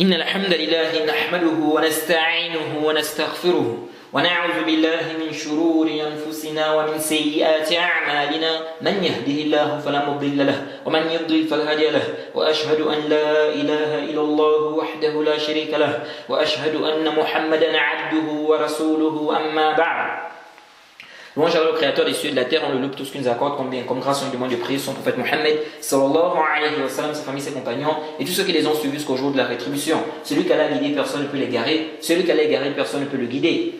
إن الحمد لله نحمده ونستعينه ونستغفره ونعوذ بالله من شرور أنفسنا ومن سيئات أعمالنا من يهده الله فلا مضل له ومن يضلل فلا هادي له وأشهد أن لا إله إلا الله وحده لا شريك له وأشهد أن محمدا عبده ورسوله أما بعد. Louange à Allah, le créateur des cieux et de la terre, on le loue pour tout ce qu'il nous accorde comme bien, comme grâce, on lui demande de prier son prophète Mohammed, sallallahu alayhi wa sallam, sa famille, ses compagnons, et tous ceux qui les ont suivis jusqu'au jour de la rétribution. Celui qui a guidé, personne ne peut l'égarer. Celui qui a égaré, personne ne peut le guider.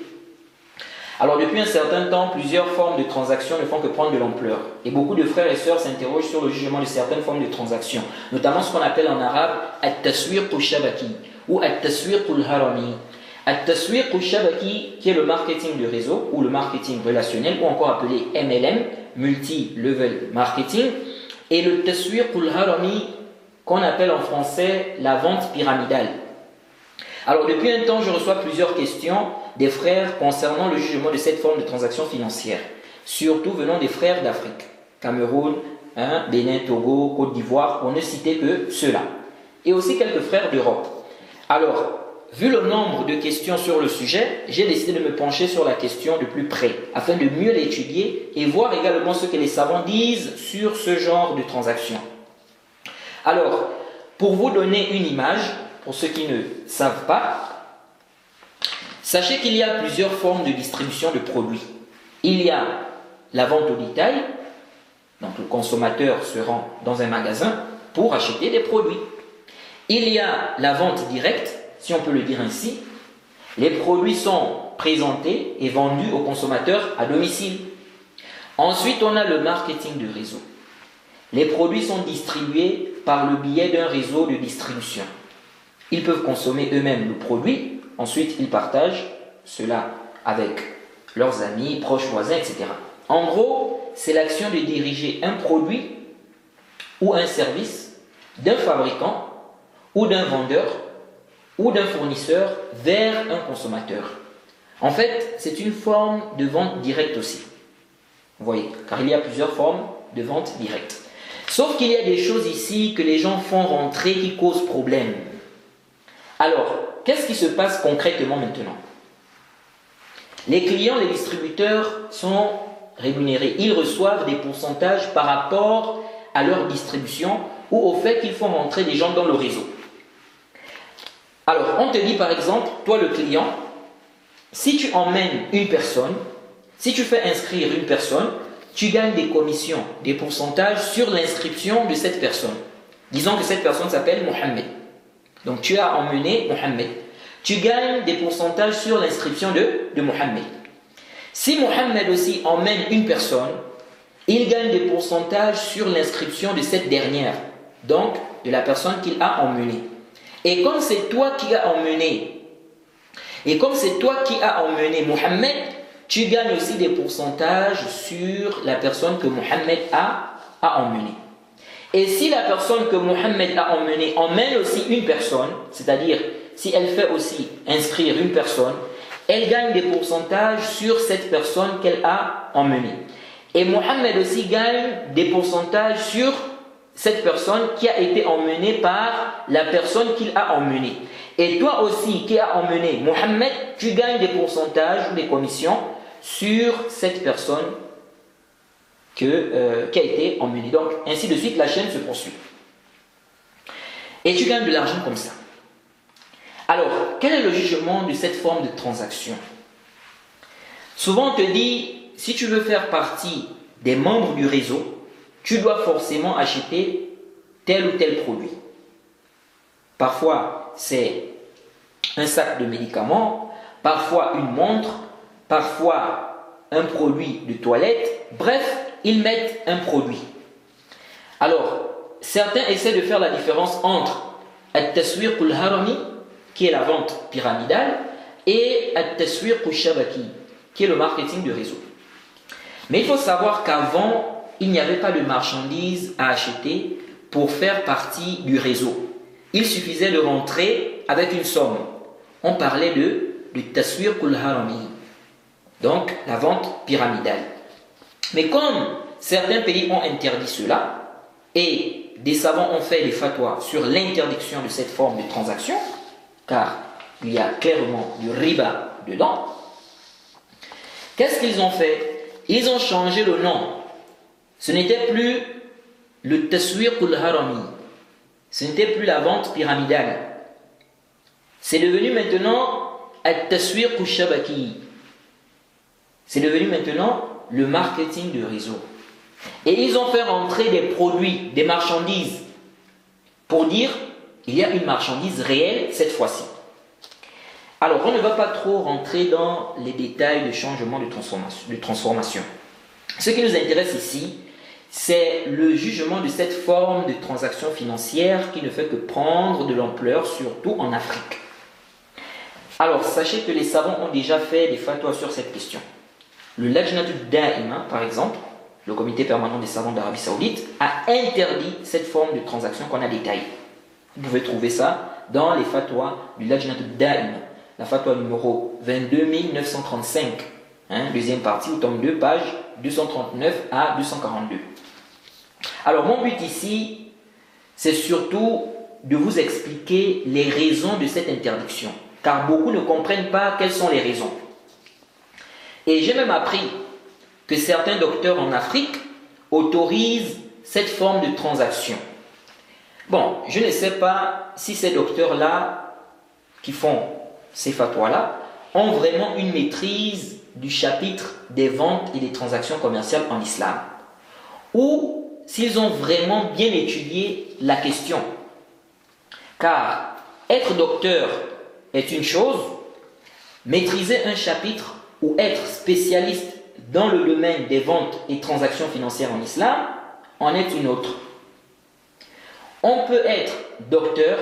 Alors depuis un certain temps, plusieurs formes de transactions ne font que prendre de l'ampleur. Et beaucoup de frères et sœurs s'interrogent sur le jugement de certaines formes de transactions, notamment ce qu'on appelle en arabe « at-taswiq al-shabaki » ou « at-taswiq al-harami ». At-taswiq al-shabaki, qui est le marketing de réseau ou le marketing relationnel, ou encore appelé MLM, multi-level marketing, et le taswiq al-harami, qu'on appelle en français la vente pyramidale. Alors depuis un temps, je reçois plusieurs questions des frères concernant le jugement de cette forme de transaction financière, surtout venant des frères d'Afrique, Cameroun, Bénin, Togo, Côte d'Ivoire, pour ne citer que ceux-là, et aussi quelques frères d'Europe. Alors, vu le nombre de questions sur le sujet, j'ai décidé de me pencher sur la question de plus près, afin de mieux l'étudier et voir également ce que les savants disent sur ce genre de transaction. Alors, pour vous donner une image, pour ceux qui ne savent pas, sachez qu'il y a plusieurs formes de distribution de produits. Il y a la vente au détail, donc le consommateur se rend dans un magasin pour acheter des produits. Il y a la vente directe, si on peut le dire ainsi. Les produits sont présentés et vendus aux consommateurs à domicile. Ensuite, on a le marketing de réseau. Les produits sont distribués par le biais d'un réseau de distribution. Ils peuvent consommer eux-mêmes le produit, ensuite ils partagent cela avec leurs amis, proches, voisins, etc. En gros, c'est l'action de diriger un produit ou un service d'un fabricant ou d'un vendeur ou d'un fournisseur vers un consommateur. En fait, c'est une forme de vente directe aussi. Vous voyez, car il y a plusieurs formes de vente directe. Sauf qu'il y a des choses ici que les gens font rentrer qui causent problème. Alors, qu'est-ce qui se passe concrètement maintenant? Les clients, les distributeurs sont rémunérés. Ils reçoivent des pourcentages par rapport à leur distribution ou au fait qu'ils font rentrer des gens dans le réseau. Alors, on te dit par exemple, toi le client, si tu emmènes une personne, si tu fais inscrire une personne, tu gagnes des commissions, des pourcentages sur l'inscription de cette personne. Disons que cette personne s'appelle Mohammed. Donc tu as emmené Mohammed. Tu gagnes des pourcentages sur l'inscription de Mohammed. Si Mohammed aussi emmène une personne, il gagne des pourcentages sur l'inscription de cette dernière, donc de la personne qu'il a emmenée. Et comme c'est toi qui as emmené, Mohammed, tu gagnes aussi des pourcentages sur la personne que Mohammed a emmenée. Et si la personne que Mohammed a emmenée emmène aussi une personne, c'est-à-dire si elle fait aussi inscrire une personne, elle gagne des pourcentages sur cette personne qu'elle a emmenée. Et Mohammed aussi gagne des pourcentages sur cette personne qui a été emmenée par la personne qu'il a emmenée. Et toi aussi qui as emmené Mohammed, tu gagnes des pourcentages ou des commissions sur cette personne qui a été emmenée. Donc, ainsi de suite, la chaîne se poursuit. Et tu gagnes de l'argent comme ça. Alors, quel est le jugement de cette forme de transaction? Souvent, on te dit, si tu veux faire partie des membres du réseau, tu dois forcément acheter tel ou tel produit. Parfois, c'est un sac de médicaments, parfois une montre, parfois un produit de toilette. Bref, ils mettent un produit. Alors, certains essaient de faire la différence entre at-taswiq al-harami, qui est la vente pyramidale, et at-taswiq al-shabaki, qui est le marketing de réseau. Mais il faut savoir qu'avant, il n'y avait pas de marchandises à acheter pour faire partie du réseau. Il suffisait de rentrer avec une somme. On parlait de taswiq al-harami, donc la vente pyramidale. Mais comme certains pays ont interdit cela, et des savants ont fait des fatwas sur l'interdiction de cette forme de transaction, car il y a clairement du riba dedans. Qu'est-ce qu'ils ont fait? Ils ont changé le nom. Ce n'était plus le taswiq al-harami. Ce n'était plus la vente pyramidale. C'est devenu maintenant al-taswiq al-shabaki. C'est devenu maintenant le marketing de réseau. Et ils ont fait rentrer des produits, des marchandises, pour dire il y a une marchandise réelle cette fois-ci. Alors, on ne va pas trop rentrer dans les détails de changement de transformation. Ce qui nous intéresse ici, c'est le jugement de cette forme de transaction financière qui ne fait que prendre de l'ampleur, surtout en Afrique. Alors, sachez que les savants ont déjà fait des fatwas sur cette question. Le Lajnatul Da'ima, par exemple, le comité permanent des savants d'Arabie Saoudite, a interdit cette forme de transaction qu'on a détaillée. Vous pouvez trouver ça dans les fatwas du Lajnatul Da'ima, la fatwa numéro 22935, deuxième partie, au tome 2, page 239 à 242. Alors, mon but ici, c'est surtout de vous expliquer les raisons de cette interdiction, car beaucoup ne comprennent pas quelles sont les raisons. Et j'ai même appris que certains docteurs en Afrique autorisent cette forme de transaction. Bon, je ne sais pas si ces docteurs-là, qui font ces fatwas-là, ont vraiment une maîtrise du chapitre des ventes et des transactions commerciales en islam, ou s'ils ont vraiment bien étudié la question. Car être docteur est une chose, maîtriser un chapitre ou être spécialiste dans le domaine des ventes et transactions financières en islam en est une autre. On peut être docteur,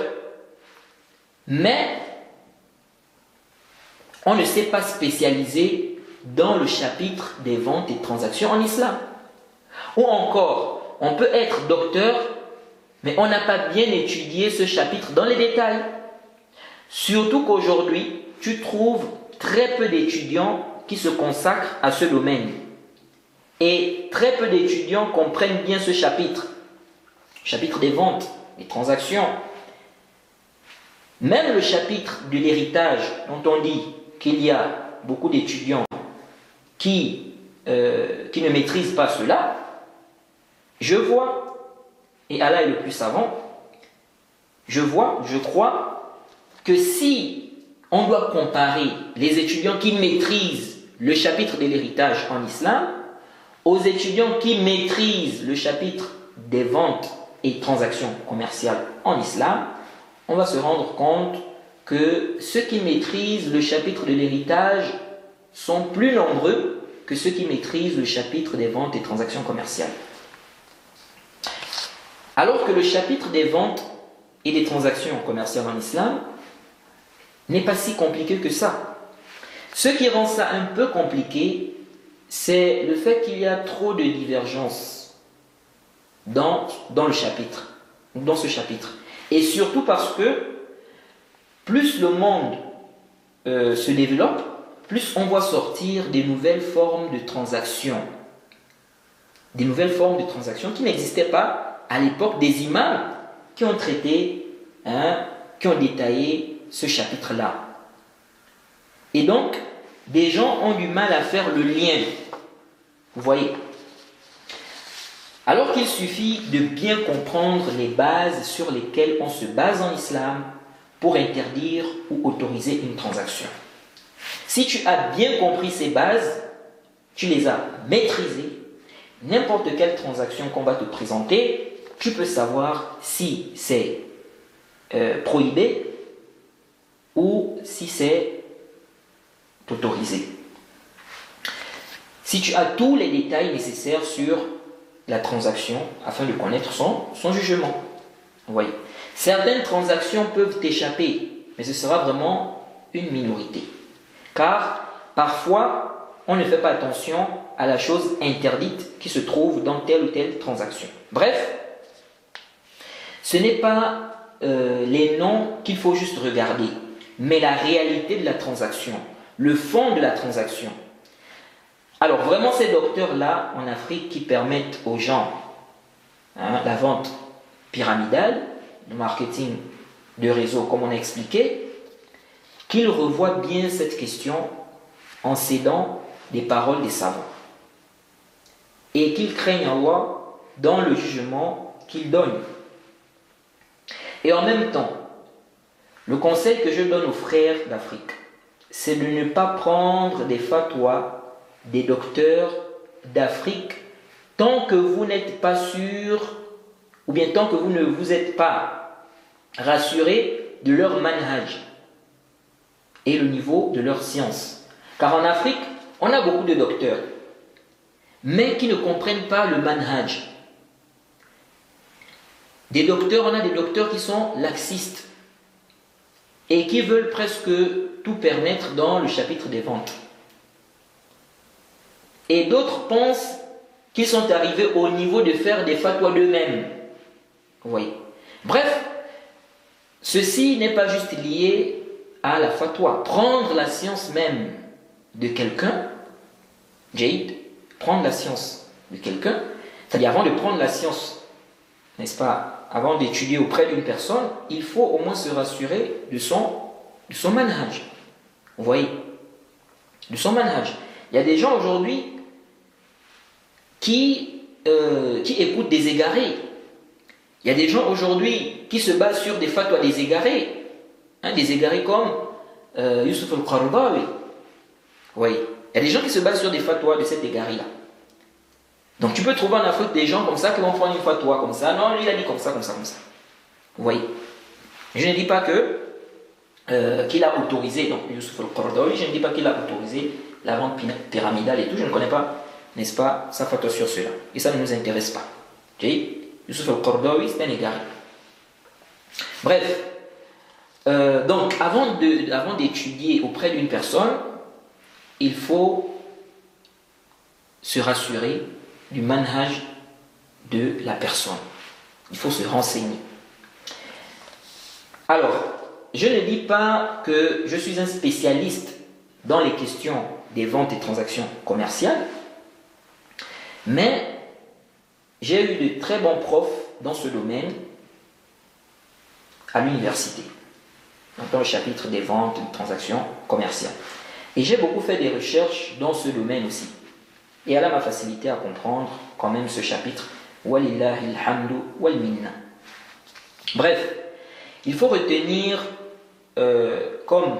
mais on ne s'est pas spécialisé dans le chapitre des ventes et transactions en islam. Ou encore, on peut être docteur, mais on n'a pas bien étudié ce chapitre dans les détails. Surtout qu'aujourd'hui, tu trouves très peu d'étudiants qui se consacrent à ce domaine. Et très peu d'étudiants comprennent bien ce chapitre des ventes, des transactions. Même le chapitre de l'héritage, dont on dit qu'il y a beaucoup d'étudiants qui ne maîtrisent pas cela, je vois, et Allah est le plus savant, je crois que si on doit comparer les étudiants qui maîtrisent le chapitre de l'héritage en islam aux étudiants qui maîtrisent le chapitre des ventes et transactions commerciales en islam, on va se rendre compte que ceux qui maîtrisent le chapitre de l'héritage sont plus nombreux que ceux qui maîtrisent le chapitre des ventes et transactions commerciales. Alors que le chapitre des ventes et des transactions commerciales en islam n'est pas si compliqué que ça. Ce qui rend ça un peu compliqué, c'est le fait qu'il y a trop de divergences dans le chapitre, dans ce chapitre. Et surtout parce que plus le monde se développe, plus on voit sortir des nouvelles formes de transactions. Des nouvelles formes de transactions qui n'existaient pas à l'époque des imams qui ont traité, qui ont détaillé ce chapitre-là. Et donc, des gens ont du mal à faire le lien. Vous voyez? Alors qu'il suffit de bien comprendre les bases sur lesquelles on se base en islam pour interdire ou autoriser une transaction. Si tu as bien compris ces bases, tu les as maîtrisées, n'importe quelle transaction qu'on va te présenter, tu peux savoir si c'est prohibé ou si c'est autorisé. Si tu as tous les détails nécessaires sur la transaction afin de connaître son jugement. Vous voyez, certaines transactions peuvent t'échapper, mais ce sera vraiment une minorité. Car parfois, on ne fait pas attention à la chose interdite qui se trouve dans telle ou telle transaction. Bref, ce n'est pas les noms qu'il faut juste regarder, mais la réalité de la transaction, le fond de la transaction. Alors vraiment ces docteurs-là en Afrique qui permettent aux gens la vente pyramidale, le marketing de réseau comme on a expliqué, qu'il revoie bien cette question en cédant des paroles des savants et qu'il craigne Allah dans le jugement qu'il donne. Et en même temps, le conseil que je donne aux frères d'Afrique, c'est de ne pas prendre des fatwas des docteurs d'Afrique tant que vous n'êtes pas sûr, ou bien tant que vous ne vous êtes pas rassuré de leur manhaj et le niveau de leur science. Car en Afrique, on a beaucoup de docteurs, mais qui ne comprennent pas le manhaj. On a des docteurs qui sont laxistes et qui veulent presque tout permettre dans le chapitre des ventes. Et d'autres pensent qu'ils sont arrivés au niveau de faire des fatwas d'eux-mêmes. Vous voyez. Bref, ceci n'est pas juste lié à la fatwa. Prendre la science même de quelqu'un, Jade, prendre la science de quelqu'un, c'est-à-dire avant de prendre la science, n'est-ce pas, avant d'étudier auprès d'une personne, il faut au moins se rassurer de son manhaj. Vous voyez, de son manhaj. Il y a des gens aujourd'hui qui écoutent des égarés. Il y a des gens aujourd'hui qui se basent sur des fatwas des égarés. Des égarés comme Yusuf al-Qaradawi. Oui. Il y a des gens qui se basent sur des fatwas de cet égaré-là. Donc tu peux trouver en Afrique des gens comme ça qui vont prendre une fatwa comme ça. Non, lui il a dit comme ça, comme ça, comme ça. Vous voyez. Je ne dis pas qu'il a autorisé, donc Yusuf al-Qaradawi, je ne dis pas qu'il a autorisé la vente pyramidale et tout. Je ne connais pas, n'est-ce pas, sa fatwa sur cela. Et ça ne nous intéresse pas. Yusuf al-Qaradawi, c'est un égaré. Bref. Donc avant d'étudier auprès d'une personne, il faut se rassurer du manhaj de la personne. Il faut se renseigner. Alors, je ne dis pas que je suis un spécialiste dans les questions des ventes et transactions commerciales, mais j'ai eu de très bons profs dans ce domaine à l'université, dans le chapitre des ventes et des transactions commerciales. Et j'ai beaucoup fait des recherches dans ce domaine aussi. Et Allah m'a facilité à comprendre quand même ce chapitre. Walillahi alhamdu wal minna. Bref, il faut retenir, comme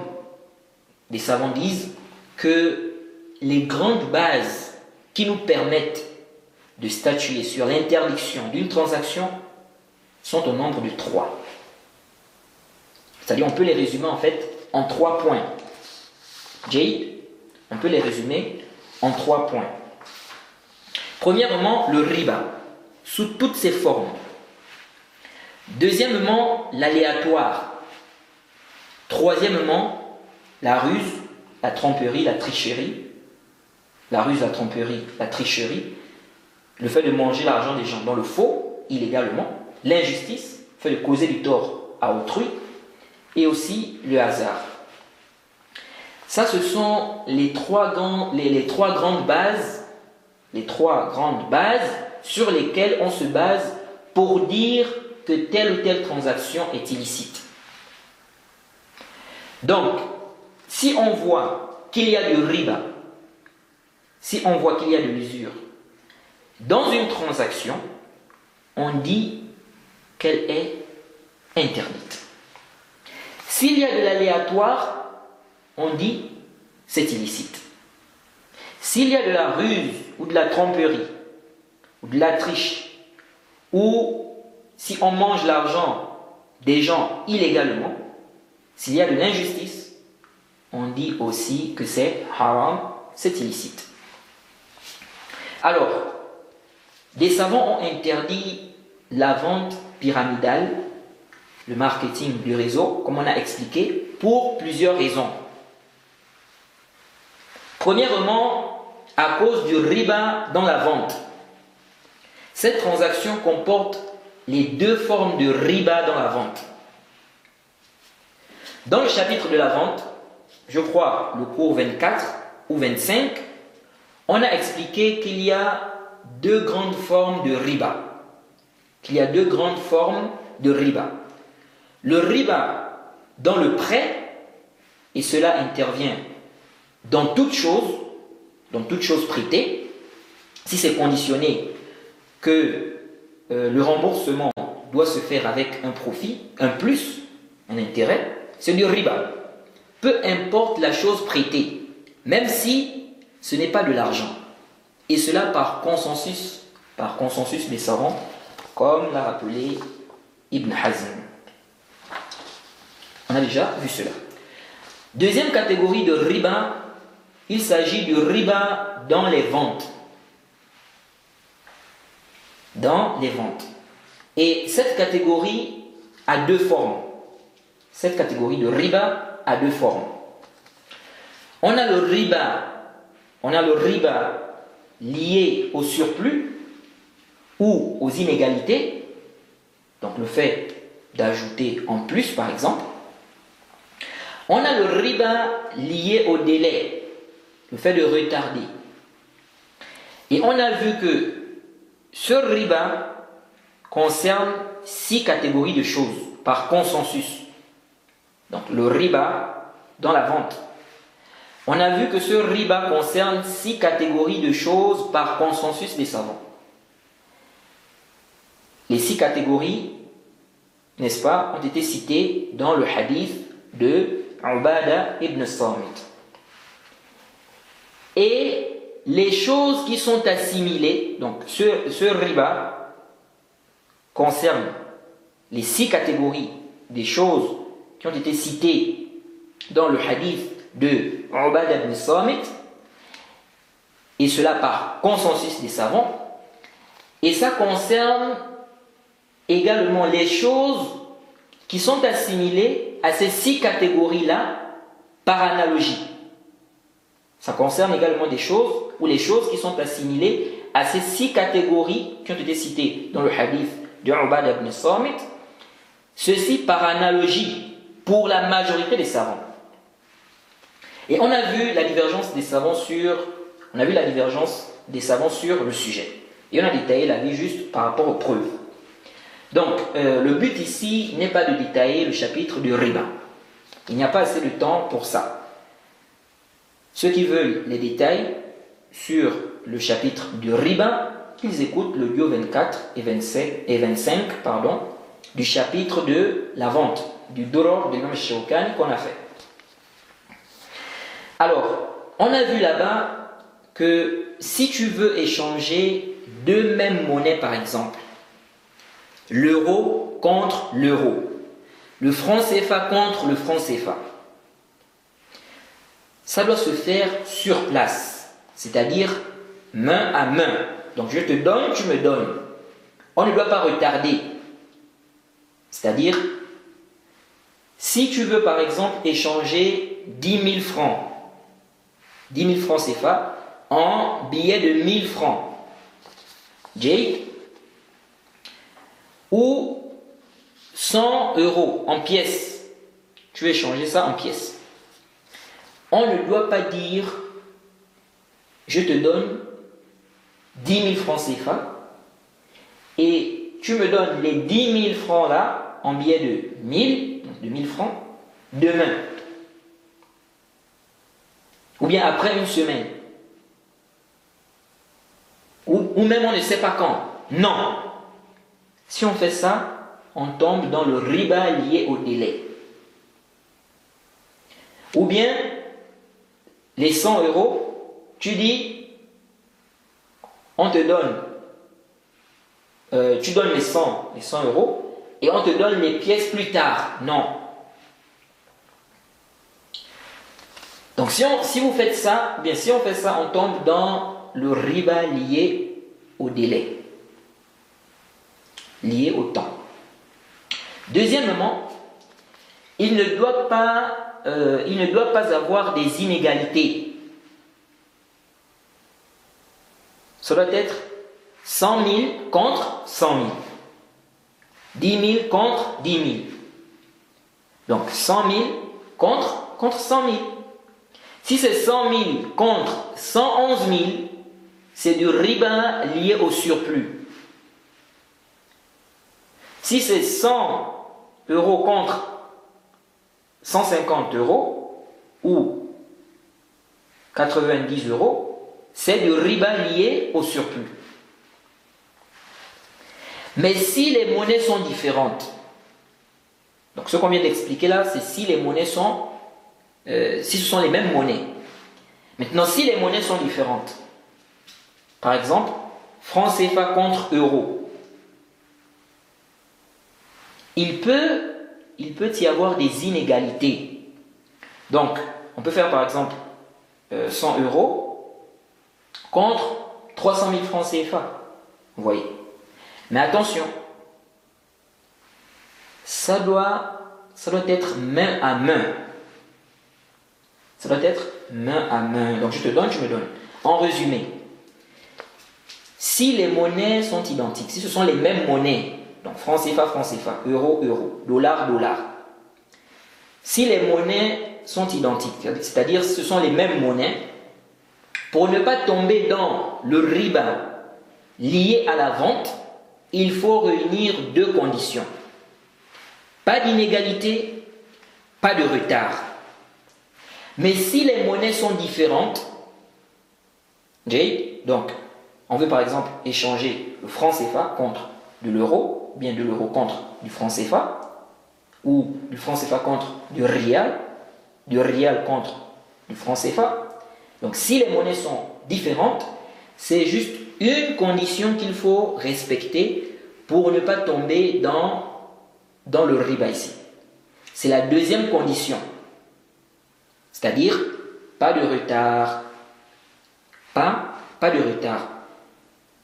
les savants disent, que les grandes bases qui nous permettent de statuer sur l'interdiction d'une transaction sont au nombre de 3. C'est-à-dire on peut les résumer en fait en 3 points. Jade, on peut les résumer en 3 points. Premièrement, le riba, sous toutes ses formes. Deuxièmement, l'aléatoire. Troisièmement, la ruse, la tromperie, la tricherie. La ruse, la tromperie, la tricherie. Le fait de manger l'argent des gens dans le faux, illégalement. L'injustice, le fait de causer du tort à autrui. Et aussi le hasard. Ça, ce sont les trois grandes bases sur lesquelles on se base pour dire que telle ou telle transaction est illicite. Donc, si on voit qu'il y a du riba, si on voit qu'il y a de l'usure dans une transaction, on dit qu'elle est interdite. S'il y a de l'aléatoire, on dit c'est illicite. S'il y a de la ruse ou de la tromperie ou de la triche, ou si on mange l'argent des gens illégalement, s'il y a de l'injustice, on dit aussi que c'est haram, c'est illicite. Alors, des savants ont interdit la vente pyramidale, le marketing du réseau, comme on a expliqué, pour plusieurs raisons. Premièrement, à cause du riba dans la vente. Cette transaction comporte les 2 formes de riba dans la vente. Dans le chapitre de la vente, je crois le cours 24 ou 25, on a expliqué qu'il y a 2 grandes formes de riba. Le riba dans le prêt et cela intervient dans toute chose prêtée, si c'est conditionné que le remboursement doit se faire avec un profit, un plus, un intérêt, c'est du riba. Peu importe la chose prêtée, même si ce n'est pas de l'argent. Et cela par consensus des savants, comme l'a rappelé Ibn Hazm. On a déjà vu cela. Deuxième catégorie de riba, il s'agit du riba dans les ventes. Dans les ventes. Et cette catégorie a deux formes. Cette catégorie de riba a deux formes. On a le riba lié au surplus ou aux inégalités, donc le fait d'ajouter en plus par exemple. On a le riba lié au délai, le fait de retarder. Et on a vu que ce riba concerne 6 catégories de choses par consensus. Donc le riba dans la vente. On a vu que ce riba concerne 6 catégories de choses par consensus des savants. Les 6 catégories, n'est-ce pas, ont été citées dans le hadith de Ubada ibn Samit. Et les choses qui sont assimilées, donc ce riba concerne les 6 catégories des choses qui ont été citées dans le hadith de Ubada ibn Samit, et cela par consensus des savants, et ça concerne également les choses qui sont assimilées à ces 6 catégories-là par analogie. Ça concerne également des choses ou les choses qui sont assimilées à ces 6 catégories qui ont été citées dans le hadith de Ubada ibn Samit, ceci par analogie pour la majorité des savants. Et on a vu la divergence des savants sur le sujet. Et on a détaillé la vie juste par rapport aux preuves. Donc, le but ici n'est pas de détailler le chapitre du riba. Il n'y a pas assez de temps pour ça. Ceux qui veulent les détails sur le chapitre du riba, qu'ils écoutent l'audio 24 et 25 du chapitre de la vente, du Duror de l'imam Shawkani qu'on a fait. Alors, on a vu là-bas que si tu veux échanger deux mêmes monnaies par exemple, l'euro contre l'euro, le franc CFA contre le franc CFA, ça doit se faire sur place, c'est-à-dire main à main. Donc je te donne, tu me donnes. On ne doit pas retarder. C'est-à-dire, si tu veux par exemple échanger 10 000 francs, 10 000 francs CFA en billets de 1000 francs, Jake, ou 100 euros en pièces, tu veux échanger ça en pièces. On ne doit pas dire je te donne 10 000 francs CFA et tu me donnes les 10 000 francs là en billets de 1000, donc de 1000 francs, demain. Ou bien après une semaine. Ou même on ne sait pas quand. Non. Si on fait ça, on tombe dans le riba lié au délai. Ou bien, les 100 euros, tu dis, on te donne, tu donnes les 100 euros, et on te donne les pièces plus tard. Non. Donc si vous faites ça, bien si on fait ça, on tombe dans le riba lié au délai, lié au temps. Deuxièmement, il ne doit pas avoir des inégalités. Ça doit être 100 000 contre 100 000. 10 000 contre 10 000. Donc 100 000 contre 100 000. Si c'est 100 000 contre 111 000, c'est du riba lié au surplus. Si c'est 100 euros contre 150 euros, ou 90 euros, c'est du riba lié au surplus. Mais si les monnaies sont différentes, donc ce qu'on vient d'expliquer là, c'est si les monnaies sont, si ce sont les mêmes monnaies. Maintenant, si les monnaies sont différentes, par exemple, franc CFA contre euro, il peut y avoir des inégalités. Donc, on peut faire par exemple 100 euros contre 300 000 francs CFA. Vous voyez. Mais attention, ça doit être main à main. Ça doit être main à main. Donc je te donne, tu me donnes. En résumé, si les monnaies sont identiques, si ce sont les mêmes monnaies, donc franc CFA, euro, euro, dollar, dollar, si les monnaies sont identiques, c'est-à-dire ce sont les mêmes monnaies, pour ne pas tomber dans le riba lié à la vente, il faut réunir deux conditions. Pas d'inégalité, pas de retard. Mais si les monnaies sont différentes, donc on veut par exemple échanger le franc CFA contre de l'euro, bien de l'euro contre du franc CFA, ou du franc CFA contre du rial contre du franc CFA. Donc si les monnaies sont différentes, c'est juste une condition qu'il faut respecter pour ne pas tomber dans le riba ici. C'est la deuxième condition. C'est-à-dire, pas de retard. Pas de retard.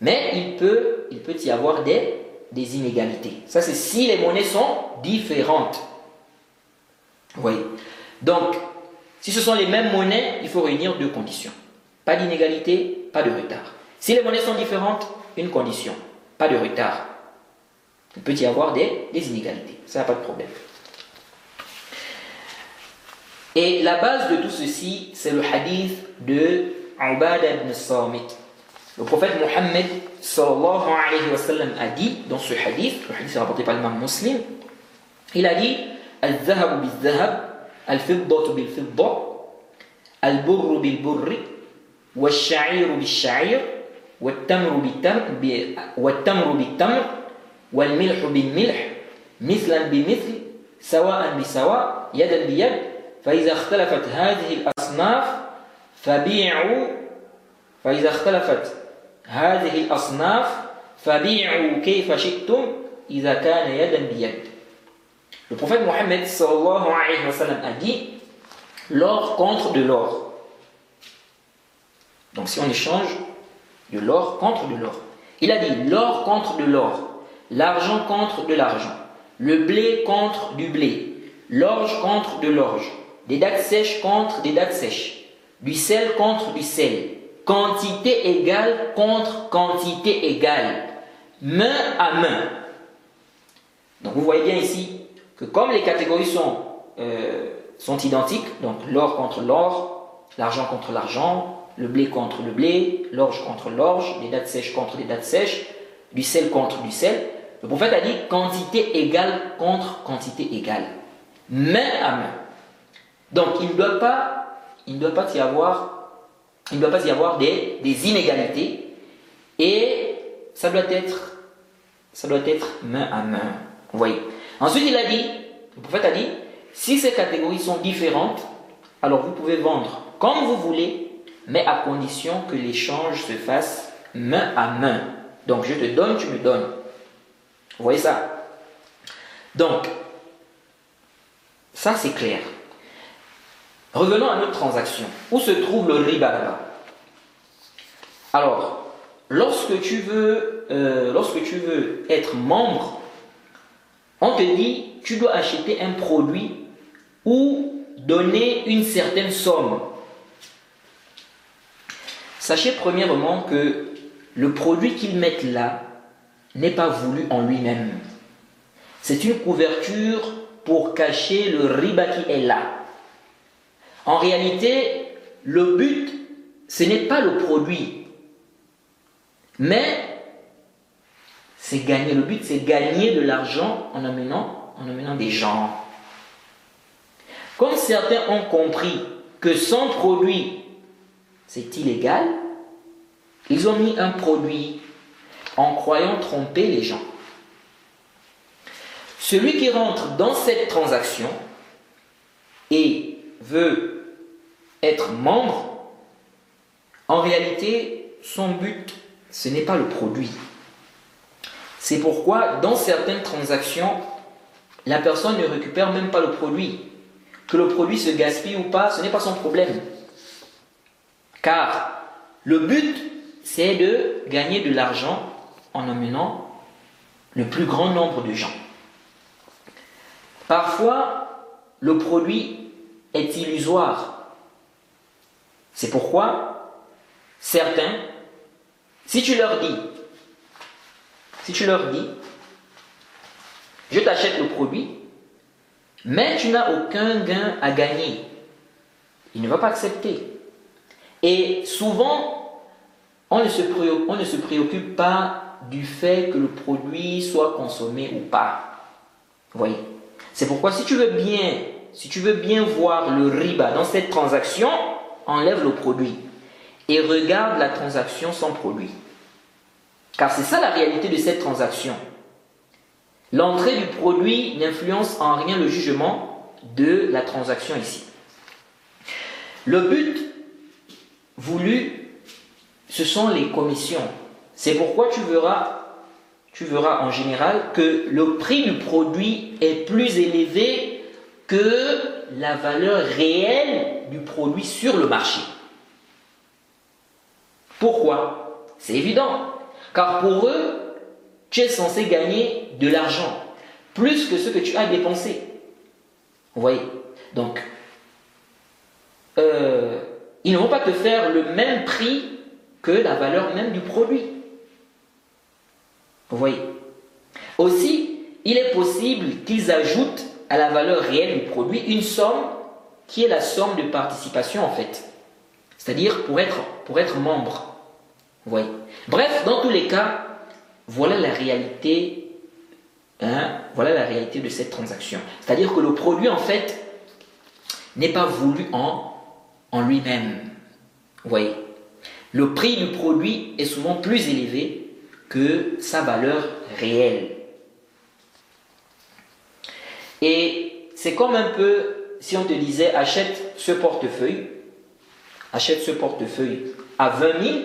Mais il peut y avoir des inégalités. Ça, c'est si les monnaies sont différentes. Vous voyez. Donc, si ce sont les mêmes monnaies, il faut réunir deux conditions. Pas d'inégalité, pas de retard. Si les monnaies sont différentes, une condition. Pas de retard. Il peut y avoir des inégalités. Ça n'a pas de problème. Et la base de tout ceci, c'est le hadith de Ubadah ibn Samit. Le prophète Mohammed sallallahu alayhi wa sallam a dit dans ce hadith, le hadith est rapporté par l'imam Muslim, il a dit Al-Zahabu bil-Zahab, Al-Fiddatu bil-Fidda, Al-Burru bil-Burri, Wal-Sha'iru bil-Sha'ir, Wal-Tamru bil-Tamr, Wal-Milhu bil-Milh, Mithlan bi-Mithl, Sawa'an bi-Sawa', Yadan bi-Yad. فإذا اختلفت هذه الأصناف فبيعوا كيف شئتم إذا كان يدا بيد. Le prophète Mohammed sallallahu alayhi wa sallam a dit l'or contre de l'or. Donc si on échange de l'or contre de l'or, il a dit l'or contre de l'or, l'argent contre de l'argent, le blé contre du blé, l'orge contre de l'orge, des dattes sèches contre des dattes sèches, du sel contre du sel, quantité égale contre quantité égale, main à main. Donc vous voyez bien ici que comme les catégories sont identiques, donc l'or contre l'or, l'argent contre l'argent, le blé contre le blé, l'orge contre l'orge, des dattes sèches contre des dattes sèches, du sel contre du sel, le prophète a dit quantité égale contre quantité égale, main à main. Donc il ne doit pas y avoir des inégalités et ça doit être main à main. Vous voyez. Ensuite le prophète a dit, si ces catégories sont différentes, alors vous pouvez vendre comme vous voulez, mais à condition que l'échange se fasse main à main. Donc je te donne, tu me donnes. Vous voyez ça? Donc, ça c'est clair. Revenons à notre transaction. Où se trouve le riba là-bas? Alors, lorsque tu veux être membre, on te dit tu dois acheter un produit ou donner une certaine somme. Sachez premièrement que le produit qu'ils mettent là n'est pas voulu en lui-même. C'est une couverture pour cacher le riba qui est là. En réalité, le but, ce n'est pas le produit, mais c'est gagner. Le but, c'est gagner de l'argent en amenant des gens. Comme certains ont compris que sans produit, c'est illégal, ils ont mis un produit en croyant tromper les gens. Celui qui rentre dans cette transaction et veut être membre, en réalité, son but, ce n'est pas le produit. C'est pourquoi, dans certaines transactions, la personne ne récupère même pas le produit. Que le produit se gaspille ou pas, ce n'est pas son problème. Car le but, c'est de gagner de l'argent en emmenant le plus grand nombre de gens. Parfois, le produit est illusoire. C'est pourquoi certains, si tu leur dis, je t'achète le produit, mais tu n'as aucun gain à gagner, il ne va pas accepter. Et souvent, on ne se préoccupe pas du fait que le produit soit consommé ou pas. Vous voyez? C'est pourquoi si tu veux bien voir le riba dans cette transaction, enlève le produit et regarde la transaction sans produit. Car c'est ça la réalité de cette transaction. L'entrée du produit n'influence en rien le jugement de la transaction ici. Le but voulu, ce sont les commissions. C'est pourquoi tu verras en général que le prix du produit est plus élevé que la valeur réelle du produit sur le marché. Pourquoi? C'est évident. Car pour eux, tu es censé gagner de l'argent, plus que ce que tu as dépensé. Vous voyez? Donc, ils ne vont pas te faire le même prix que la valeur même du produit. Vous voyez? Aussi, il est possible qu'ils ajoutent à la valeur réelle du produit une somme qui est la somme de participation en fait. C'est-à-dire pour être membre. Vous voyez? Bref, dans tous les cas, voilà la réalité, voilà la réalité de cette transaction. C'est-à-dire que le produit en fait n'est pas voulu en lui-même. Vous voyez? Le prix du produit est souvent plus élevé que sa valeur réelle. Et c'est comme un peu si on te disait achète ce portefeuille à 20 000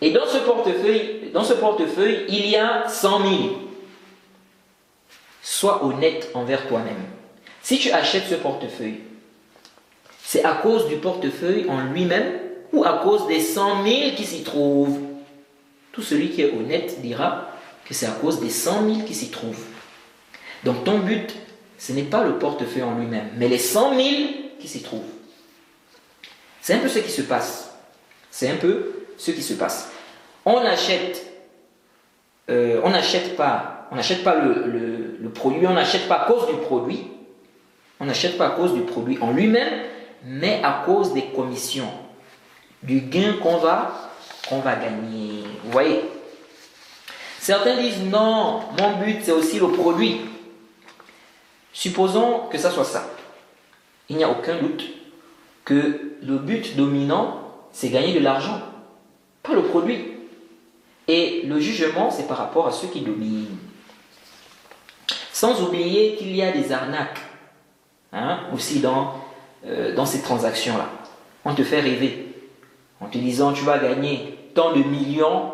et dans ce portefeuille il y a 100 000. Sois honnête envers toi-même. Si tu achètes ce portefeuille, c'est à cause du portefeuille en lui-même ou à cause des 100 000 qui s'y trouvent? Tout celui qui est honnête dira que c'est à cause des 100 000 qui s'y trouvent. Donc ton but, ce n'est pas le portefeuille en lui-même, mais les 100 000 qui s'y trouvent. C'est un peu ce qui se passe. On n'achète pas le produit, on n'achète pas à cause du produit. On n'achète pas à cause du produit en lui-même, mais à cause des commissions, du gain qu'on va gagner. Vous voyez? Certains disent non, mon but c'est aussi le produit. Supposons que ça soit ça. Il n'y a aucun doute que le but dominant, c'est gagner de l'argent, pas le produit. Et le jugement, c'est par rapport à ceux qui dominent. Sans oublier qu'il y a des arnaques aussi dans ces transactions-là. On te fait rêver en te disant tu vas gagner tant de millions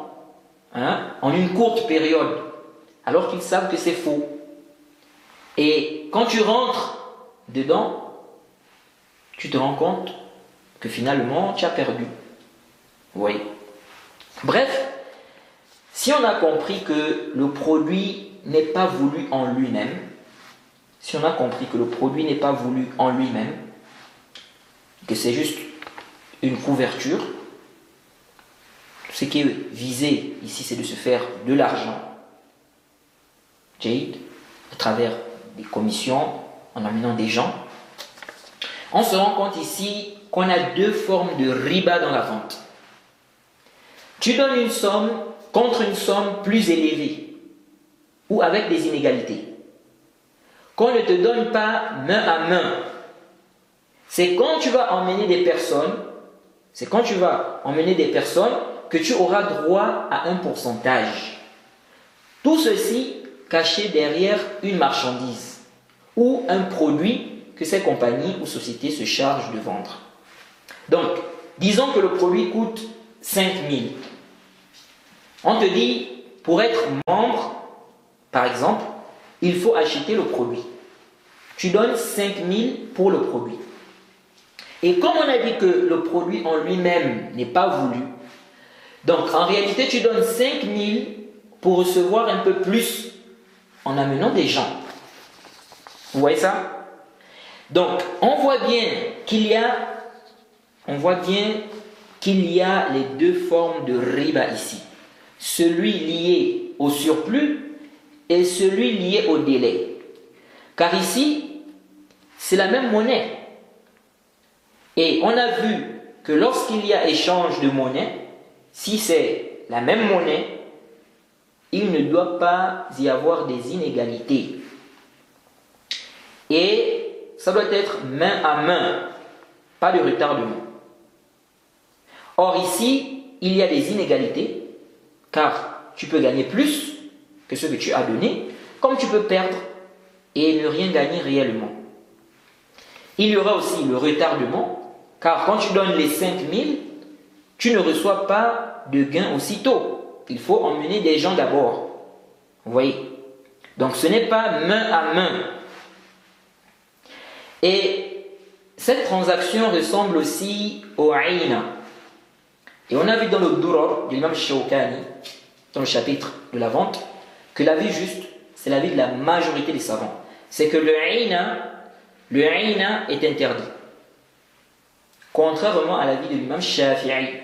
en une courte période, alors qu'ils savent que c'est faux. Et quand tu rentres dedans, tu te rends compte que finalement tu as perdu. Vous voyez? Bref, si on a compris que le produit n'est pas voulu en lui-même, que c'est juste une couverture, ce qui est visé ici, c'est de se faire de l'argent, à travers des commissions, en amenant des gens. On se rend compte ici qu'on a deux formes de riba dans la vente. Tu donnes une somme contre une somme plus élevée ou avec des inégalités. Qu'on ne te donne pas main à main. c'est quand tu vas emmener des personnes, que tu auras droit à un pourcentage. Tout ceci caché derrière une marchandise ou un produit que ces compagnies ou sociétés se chargent de vendre. Donc, disons que le produit coûte 5 000. On te dit, pour être membre, par exemple, il faut acheter le produit. Tu donnes 5 000 pour le produit. Et comme on a dit que le produit en lui-même n'est pas voulu, donc en réalité tu donnes 5 000 pour recevoir un peu plus en amenant des gens. Vous voyez ça? Donc on voit bien qu'il y a les deux formes de riba ici. Celui lié au surplus et celui lié au délai. Car ici, c'est la même monnaie. Et on a vu que lorsqu'il y a échange de monnaie, si c'est la même monnaie, il ne doit pas y avoir des inégalités. Et ça doit être main à main, pas de retardement. Or ici, il y a des inégalités, car tu peux gagner plus que ce que tu as donné, comme tu peux perdre et ne rien gagner réellement. Il y aura aussi le retardement, car quand tu donnes les 5 000, tu ne reçois pas de gain aussitôt. Il faut emmener des gens d'abord. Vous voyez? Donc ce n'est pas main à main. Et cette transaction ressemble aussi au aïna. Et on a vu dans le Durar de l'imam Shawkani, dans le chapitre de la vente, que l'avis juste, c'est l'avis de la majorité des savants. C'est que le aïna est interdit. Contrairement à l'avis de l'imam Shafi'i.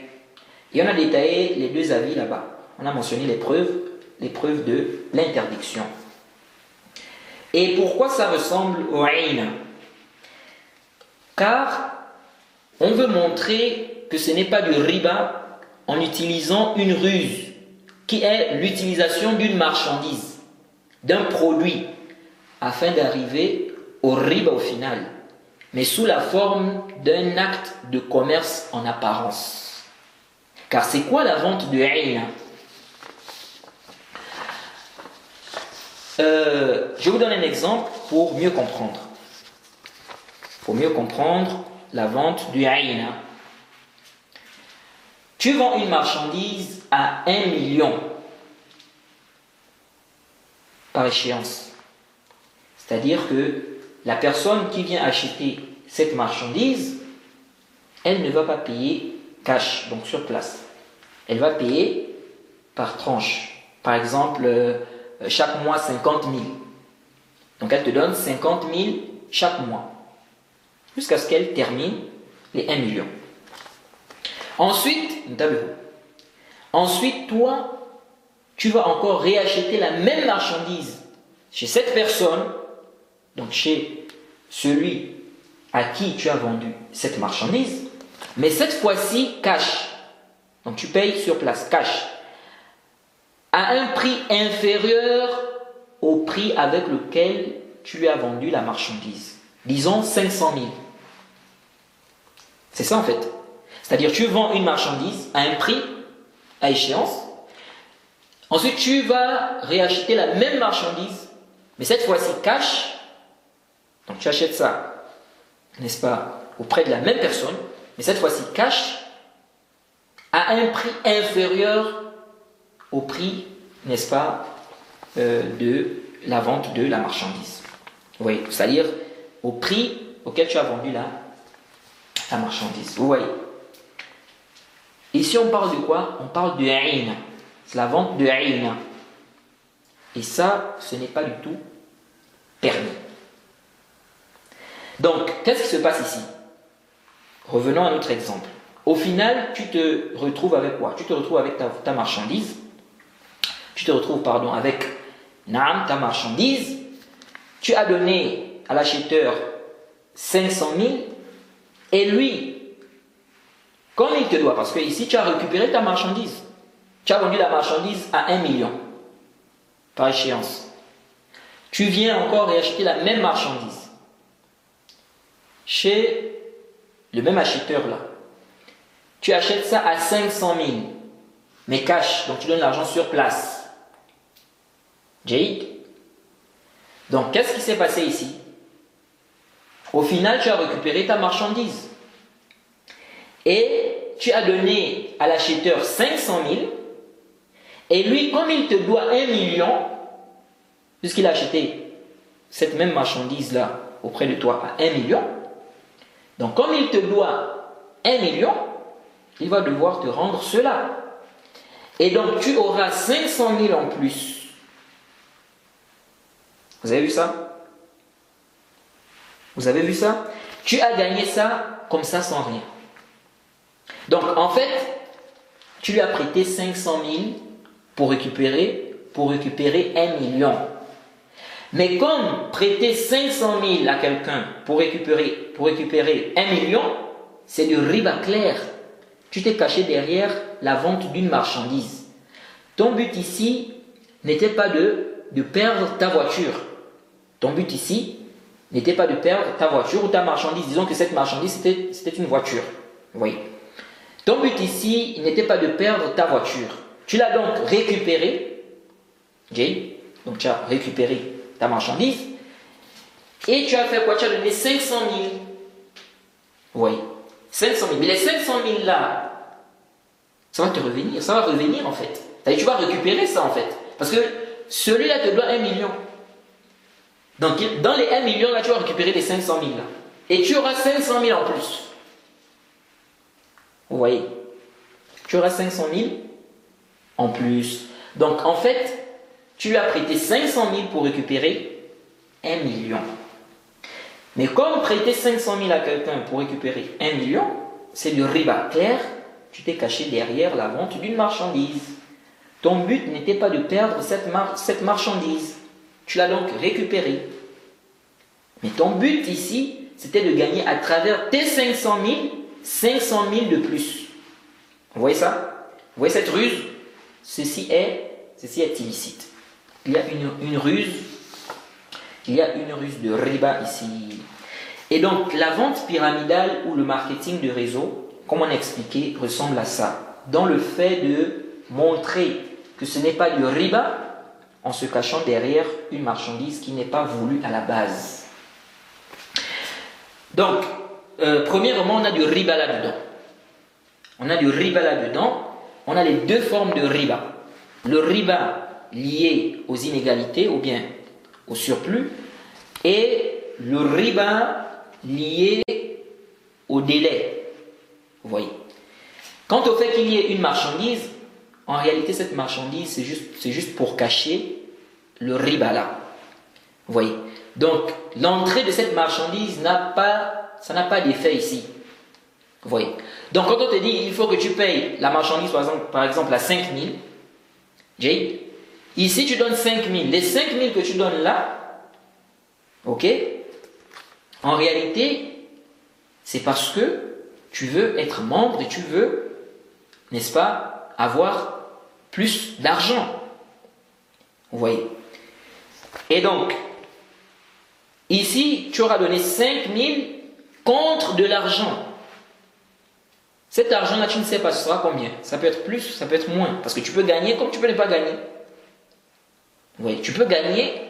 Et on a détaillé les deux avis là-bas. On a mentionné les preuves de l'interdiction. Et pourquoi ça ressemble au aïna? Car on veut montrer que ce n'est pas du riba en utilisant une ruse, qui est l'utilisation d'une marchandise, d'un produit, afin d'arriver au riba au final, mais sous la forme d'un acte de commerce en apparence. Car c'est quoi la vente de aïna? Je vous donne un exemple pour mieux comprendre. Pour mieux comprendre la vente du aïna. Tu vends une marchandise à 1 million par échéance. C'est-à-dire que la personne qui vient acheter cette marchandise, elle ne va pas payer cash, donc sur place. Elle va payer par tranche. Par exemple, chaque mois 50 000. Donc elle te donne 50 000 chaque mois, jusqu'à ce qu'elle termine les 1 million. Ensuite, toi, tu vas encore réacheter la même marchandise chez cette personne, donc chez celui à qui tu as vendu cette marchandise, mais cette fois-ci cash. Donc tu payes sur place, cash, à un prix inférieur au prix avec lequel tu lui as vendu la marchandise. Disons 500 000. C'est ça en fait. C'est-à-dire tu vends une marchandise à un prix, à échéance. Ensuite tu vas réacheter la même marchandise, mais cette fois-ci cash. Donc tu achètes ça, n'est-ce pas, auprès de la même personne, mais cette fois-ci cash, à un prix inférieur au prix, n'est-ce pas, de la vente de la marchandise. Vous voyez, c'est-à-dire au prix auquel tu as vendu la marchandise. Vous voyez. Ici on parle de quoi? On parle de aïna. C'est la vente de aïna. Et ça, ce n'est pas du tout permis. Donc, qu'est-ce qui se passe ici? Revenons à notre exemple. Au final, tu te retrouves avec quoi? Tu te retrouves avec ta marchandise. Tu te retrouves, avec ta marchandise. Tu as donné à l'acheteur 500 000 et lui, comme il te doit, parce que ici tu as récupéré ta marchandise. Tu as vendu la marchandise à 1 million par échéance. Tu viens encore et acheter la même marchandise chez le même acheteur là, tu achètes ça à 500 000, mais cash, donc tu donnes l'argent sur place. Jade. Donc, qu'est-ce qui s'est passé ici? Au final, tu as récupéré ta marchandise. Et tu as donné à l'acheteur 500 000. Et lui, comme il te doit 1 million, puisqu'il a acheté cette même marchandise-là auprès de toi à 1 million, donc comme il te doit 1 million, il va devoir te rendre cela. Et donc, tu auras 500 000 en plus. Vous avez vu ça? Vous avez vu ça? Tu as gagné ça comme ça sans rien. Donc, en fait, tu lui as prêté 500 000 pour récupérer 1 million. Mais comme prêter 500 000 à quelqu'un pour récupérer 1 million, c'est du riba clair. Tu t'es caché derrière la vente d'une marchandise. Ton but ici n'était pas de perdre ta voiture. Ton but ici n'était pas de perdre ta voiture ou ta marchandise. Disons que cette marchandise, c'était une voiture. Vous voyez. Ton but ici n'était pas de perdre ta voiture. Tu l'as donc récupérée. Okay. Donc tu as récupéré ta marchandise. Et tu as fait quoi? Tu as donné 500 000. Vous voyez. 500 000. Mais les 500 000 là, ça va te revenir. Ça va revenir en fait. Tu vas récupérer ça en fait. Parce que celui-là te doit 1 million. Donc dans les 1 million là, tu vas récupérer les 500 000 là. Et tu auras 500 000 en plus. Vous voyez. Tu auras 500 000 en plus. Donc en fait, tu lui as prêté 500 000 pour récupérer 1 million. Mais comme prêter 500 000 à quelqu'un pour récupérer 1 million, c'est du riba clair, tu t'es caché derrière la vente d'une marchandise. Ton but n'était pas de perdre cette marchandise. Tu l'as donc récupérée. Mais ton but ici, c'était de gagner à travers tes 500 000, 500 000 de plus. Vous voyez ça? Vous voyez cette ruse? Ceci est illicite. Il y a une ruse. Il y a une ruse de riba ici. Et donc, la vente pyramidale ou le marketing de réseau, comme on a expliqué, ressemble à ça. Dans le fait de montrer que ce n'est pas du riba en se cachant derrière une marchandise qui n'est pas voulue à la base. Donc, premièrement, on a du riba là-dedans. On a du riba là-dedans. On a les deux formes de riba. Le riba lié aux inégalités ou bien au surplus et le riba lié au délai. Vous voyez. Quant au fait qu'il y ait une marchandise, en réalité cette marchandise c'est juste pour cacher le riba là. Vous voyez. Donc l'entrée de cette marchandise n'a pas d'effet ici. Vous voyez. Donc quand on te dit il faut que tu payes la marchandise par exemple à 5 000, Jade, ici tu donnes 5 000. Les 5 000 que tu donnes là, ok, en réalité, c'est parce que tu veux être membre et tu veux, n'est-ce pas, avoir plus d'argent. Vous voyez. Et donc, ici, tu auras donné 5 000 contre de l'argent. Cet argent-là, tu ne sais pas ce sera combien. Ça peut être plus, ça peut être moins. Parce que tu peux gagner comme tu peux ne pas gagner. Vous voyez, tu peux gagner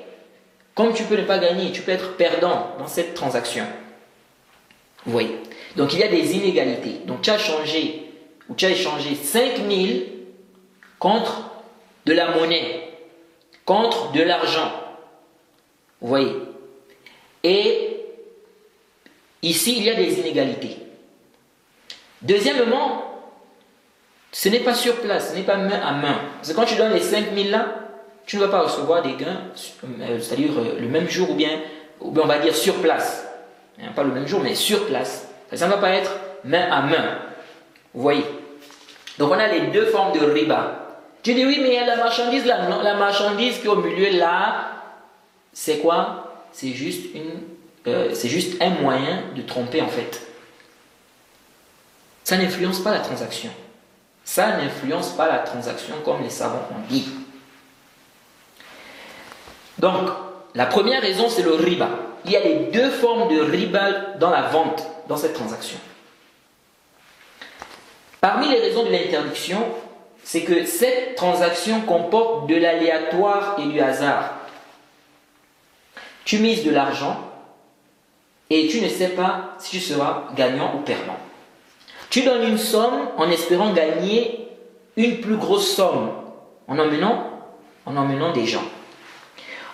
comme tu peux ne pas gagner. Tu peux être perdant dans cette transaction. Vous voyez. Donc il y a des inégalités. Donc tu as échangé 5 000 contre de la monnaie, contre de l'argent. Vous voyez. Et ici, il y a des inégalités. Deuxièmement, ce n'est pas sur place, ce n'est pas main à main. Parce que quand tu donnes les 5 000 là, tu ne vas pas recevoir des gains, c'est-à-dire le même jour ou bien on va dire sur place. Pas le même jour, mais sur place. Ça ne va pas être main à main. Vous voyez. Donc on a les deux formes de riba. Tu dis oui, mais il y a la marchandise là. Non, la marchandise qui est au milieu là, c'est quoi? C'est juste un moyen de tromper en fait. Ça n'influence pas la transaction. Ça n'influence pas la transaction comme les savants ont dit. Donc, la première raison, c'est le riba. Il y a les deux formes de riba dans la vente, dans cette transaction. Parmi les raisons de l'interdiction, c'est que cette transaction comporte de l'aléatoire et du hasard. Tu mises de l'argent et tu ne sais pas si tu seras gagnant ou perdant. Tu donnes une somme en espérant gagner une plus grosse somme en emmenant des gens.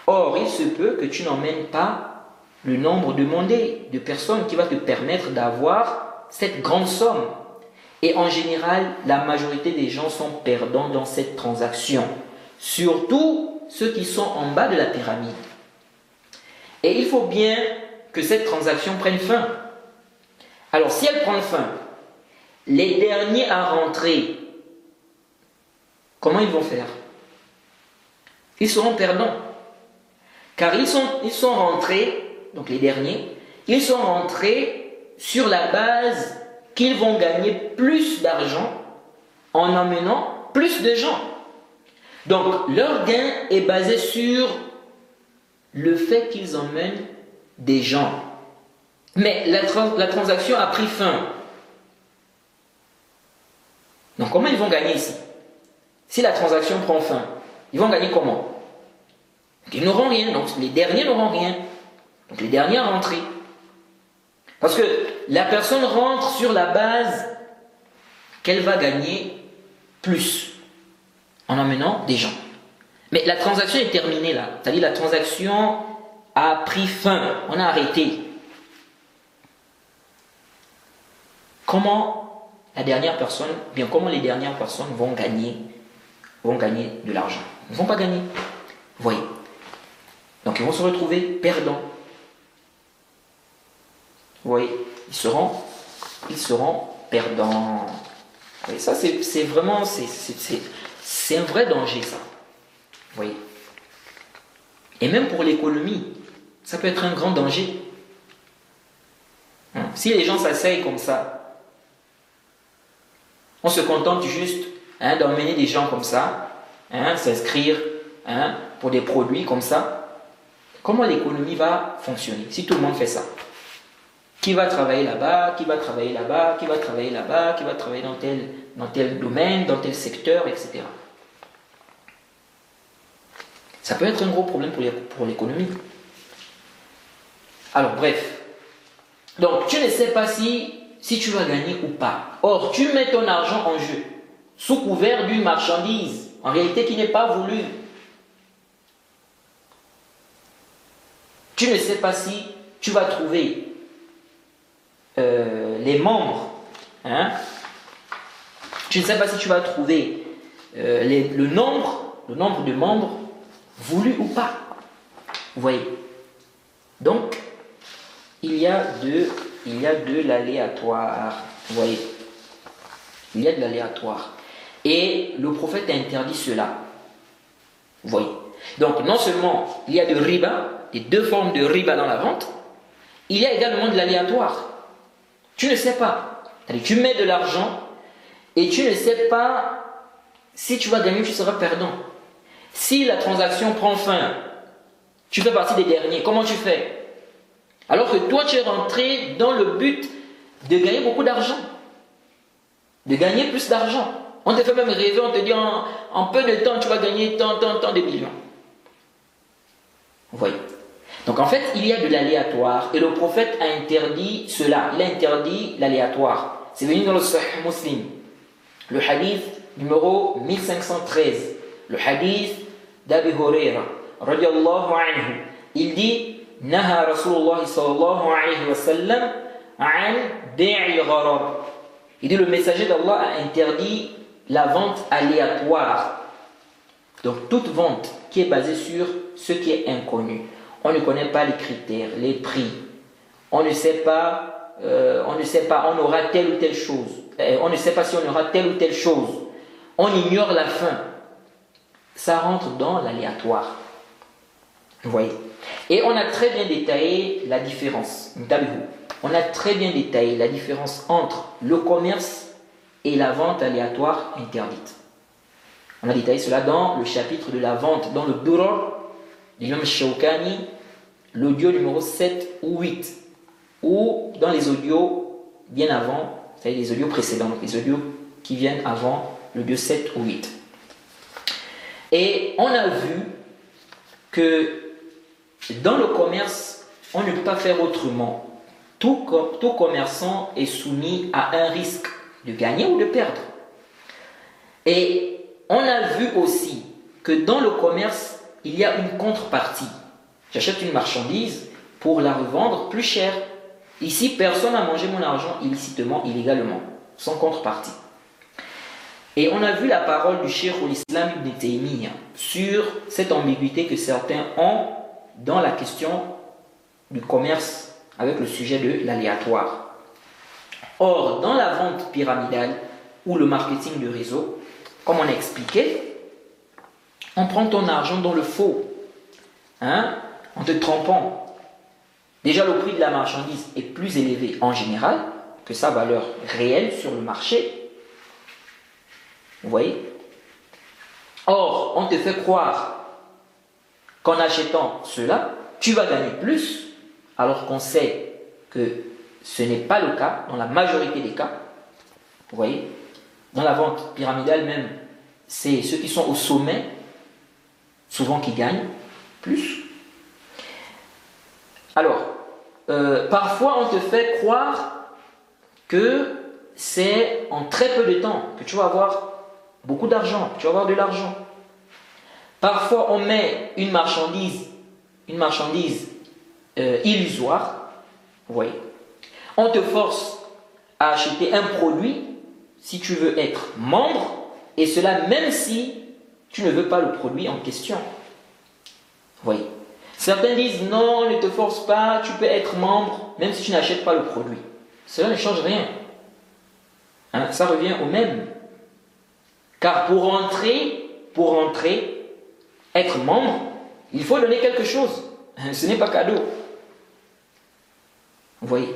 Or, il se peut que tu n'emmènes pas le nombre demandé de personnes qui va te permettre d'avoir cette grande somme. Et en général, la majorité des gens sont perdants dans cette transaction. Surtout ceux qui sont en bas de la pyramide. Et il faut bien que cette transaction prenne fin. Alors, si elle prend fin, les derniers à rentrer, comment ils vont faire? Ils seront perdants. Car ils sont rentrés, donc les derniers, ils sont rentrés sur la base qu'ils vont gagner plus d'argent en emmenant plus de gens. Donc, leur gain est basé sur le fait qu'ils emmènent des gens. Mais la transaction a pris fin. Donc, comment ils vont gagner ici? Si la transaction prend fin, ils vont gagner comment? Ils n'auront rien. Donc, les derniers n'auront rien. Donc, les derniers à rentrer. Parce que la personne rentre sur la base qu'elle va gagner plus en emmenant des gens. Mais la transaction est terminée là. C'est-à-dire la transaction a pris fin. On a arrêté. Comment les dernières personnes vont gagner de l'argent? Ils ne vont pas gagner. Vous voyez. Donc ils vont se retrouver perdants. Vous voyez, ils seront perdants. Et ça, c'est vraiment, c'est un vrai danger, ça. Vous voyez. Et même pour l'économie, ça peut être un grand danger. Si les gens s'asseyent comme ça, on se contente juste d'emmener des gens comme ça, s'inscrire pour des produits comme ça. Comment l'économie va fonctionner si tout le monde fait ça? Qui va travailler là-bas, qui va travailler là-bas, qui va travailler là-bas, qui va travailler dans tel domaine, dans tel secteur, etc. Ça peut être un gros problème pour l'économie. Alors bref, donc tu ne sais pas si tu vas gagner ou pas. Or, tu mets ton argent en jeu, sous couvert d'une marchandise, en réalité qui n'est pas voulue. Tu ne sais pas si tu vas trouver les membres, tu ne sais pas si tu vas trouver le nombre de membres voulus ou pas. Vous voyez. Donc, il y a de l'aléatoire. Vous voyez. Il y a de l'aléatoire. Et le prophète a interdit cela. Vous voyez. Donc, non seulement il y a de riba, les deux formes de riba dans la vente, il y a également de l'aléatoire. Tu ne sais pas. Tu mets de l'argent et tu ne sais pas si tu vas gagner ou tu seras perdant. Si la transaction prend fin, tu fais partie des derniers. Comment tu fais? Alors que toi, tu es rentré dans le but de gagner beaucoup d'argent. De gagner plus d'argent. On te fait même rêver, on te dit en peu de temps, tu vas gagner tant de millions. Vous voyez. Donc en fait, il y a de l'aléatoire. Et le prophète a interdit cela. Il a interdit l'aléatoire. C'est venu dans le Sahih Muslim. Le hadith numéro 1513. Le hadith d'Abi Huraira. Radiallahu anhu. Il dit, Naha Rasulullah sallallahu alayhi wa sallam an bi'il gharar. Il dit, le messager d'Allah a interdit la vente aléatoire. Donc toute vente qui est basée sur ce qui est inconnu. On ne connaît pas les critères, les prix. On ne sait pas, on aura telle ou telle chose. On ne sait pas si on aura telle ou telle chose. On ignore la fin. Ça rentre dans l'aléatoire. Vous voyez. Et on a très bien détaillé la différence. On a très bien détaillé la différence entre le commerce et la vente aléatoire interdite. On a détaillé cela dans le chapitre de la vente, dans le Durar d'Imam Shawkani, l'audio numéro 7 ou 8, ou dans les audios bien avant, c'est-à-dire les audios précédents, donc les audios qui viennent avant le 2, 7 ou 8. Et on a vu que dans le commerce, on ne peut pas faire autrement. Tout commerçant est soumis à un risque de gagner ou de perdre. Et on a vu aussi que dans le commerce, il y a une contrepartie. J'achète une marchandise pour la revendre plus cher. Ici, personne n'a mangé mon argent illicitement, illégalement, sans contrepartie. Et on a vu la parole du Cheikh al-Islam Ibn Taymiyyah sur cette ambiguïté que certains ont dans la question du commerce avec le sujet de l'aléatoire. Or, dans la vente pyramidale ou le marketing de réseau, comme on a expliqué, on prend ton argent dans le faux, en te trompant. Déjà, le prix de la marchandise est plus élevé en général que sa valeur réelle sur le marché. Vous voyez? Or, on te fait croire qu'en achetant cela, tu vas gagner plus, alors qu'on sait que ce n'est pas le cas dans la majorité des cas. Vous voyez? Dans la vente pyramidale même, c'est ceux qui sont au sommet, souvent qui gagnent plus. Alors, parfois on te fait croire que c'est en très peu de temps que tu vas avoir beaucoup d'argent, tu vas avoir de l'argent. Parfois on met une marchandise illusoire, vous voyez. On te force à acheter un produit si tu veux être membre, et cela même si tu ne veux pas le produit en question. Vous voyez. Certains disent non, ne te force pas, tu peux être membre même si tu n'achètes pas le produit. Cela ne change rien. Ça revient au même. Car pour entrer, être membre, il faut donner quelque chose. Ce n'est pas cadeau. Vous voyez.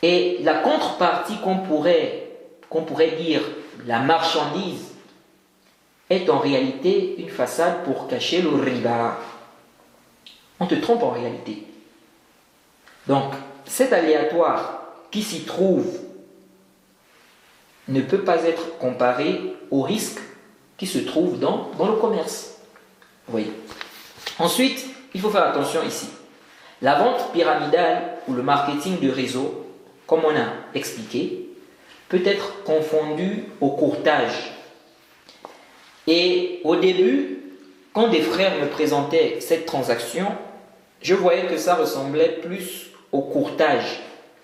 Et la contrepartie qu'on pourrait dire la marchandise est en réalité une façade pour cacher le riba. On te trompe en réalité. Donc, cet aléatoire qui s'y trouve ne peut pas être comparé au risque qui se trouve dans le commerce. Vous voyez. Ensuite, il faut faire attention ici. La vente pyramidale ou le marketing de réseau, comme on a expliqué, peut être confondu au courtage. Et au début, quand des frères me présentaient cette transaction, je voyais que ça ressemblait plus au courtage.